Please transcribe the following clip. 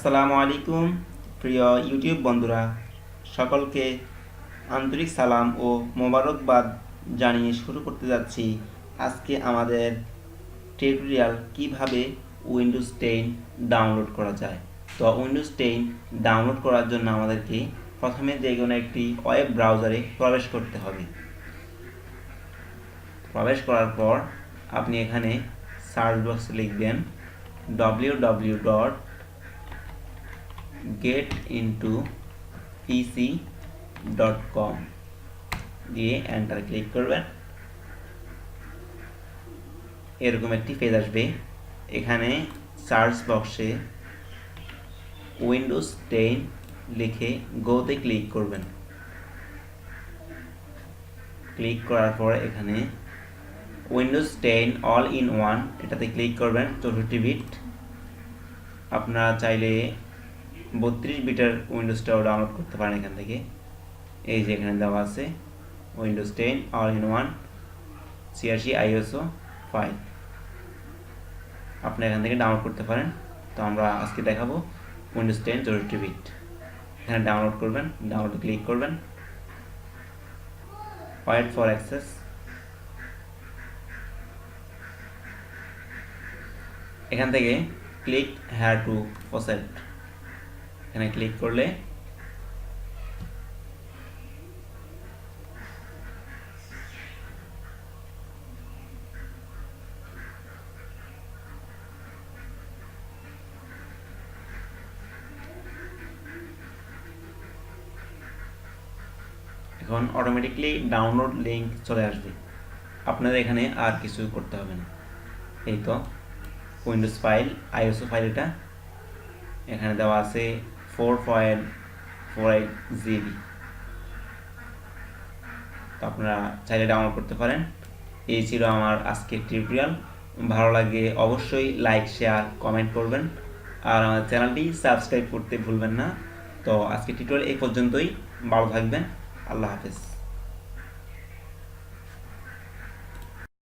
আসসালামু আলাইকুম প্রিয় ইউটিউব বন্ধুরা, সকলকে আন্তরিক সালাম ও মোবারকবাদ জানিয়ে শুরু করতে যাচ্ছি আজকে আমাদের টিউটোরিয়াল কিভাবে উইন্ডোজ 10 ডাউনলোড করা যায়। তো উইন্ডোজ 10 ডাউনলোড করার জন্য আমাদেরকে প্রথমে যে কোনো একটি ওয়েব ব্রাউজারে প্রবেশ করতে হবে। প্রবেশ করার পর আপনি এখানে সার্চ বক্সে লিখবেন www.getintoPC.com দিয়ে এন্টার ক্লিক করবেন। এরকম একটি পেজ আসবে। এখানে সার্চ বক্সে উইন্ডোজ 10 লিখে গোতে ক্লিক করবেন। ক্লিক করার পর এখানে উইন্ডোজ 10 অল ইন ওয়ান এটাতে ক্লিক করবেন। 64 বিট, আপনারা চাইলে 32 বিটের উইন্ডোজটাও ডাউনলোড করতে পারেন এখান থেকে। এই যে এখানে দেওয়া আছে Windows 10 all in one 86 ISO file, আপনি এখান থেকে ডাউনলোড করতে পারেন। তো আমরা আজকে দেখাবো উইন্ডোজ 10 64 বিট। এখানে ডাউনলোড করবেন, ডাউনলোডে ক্লিক করবেন, ওয়েট ফর অ্যাক্সেস। এখান থেকে ক্লিক হেয়ার টু প্রসেড, এখানে ক্লিক করলে এখন অটোমেটিকলি ডাউনলোড লিঙ্ক চলে আসবে। আপনাদের এখানে আর কিছু করতে হবে না। এই তো উইন্ডোজ ফাইল, আইএসও ফাইল, এটা এখানে দেওয়া আছে 4.48 জিবি। তো আপনারা চাইলে ডাউনলোড করতে পারেন। এই ছিল আমার আজকের টিউটোরিয়াল। ভালো লাগে অবশ্যই লাইক, শেয়ার, কমেন্ট করবেন আর আমাদের চ্যানেলটি সাবস্ক্রাইব করতে ভুলবেন না। তো আজকের টিউটোরিয়াল এই পর্যন্তই। ভালো থাকবেন। আল্লাহ হাফেজ।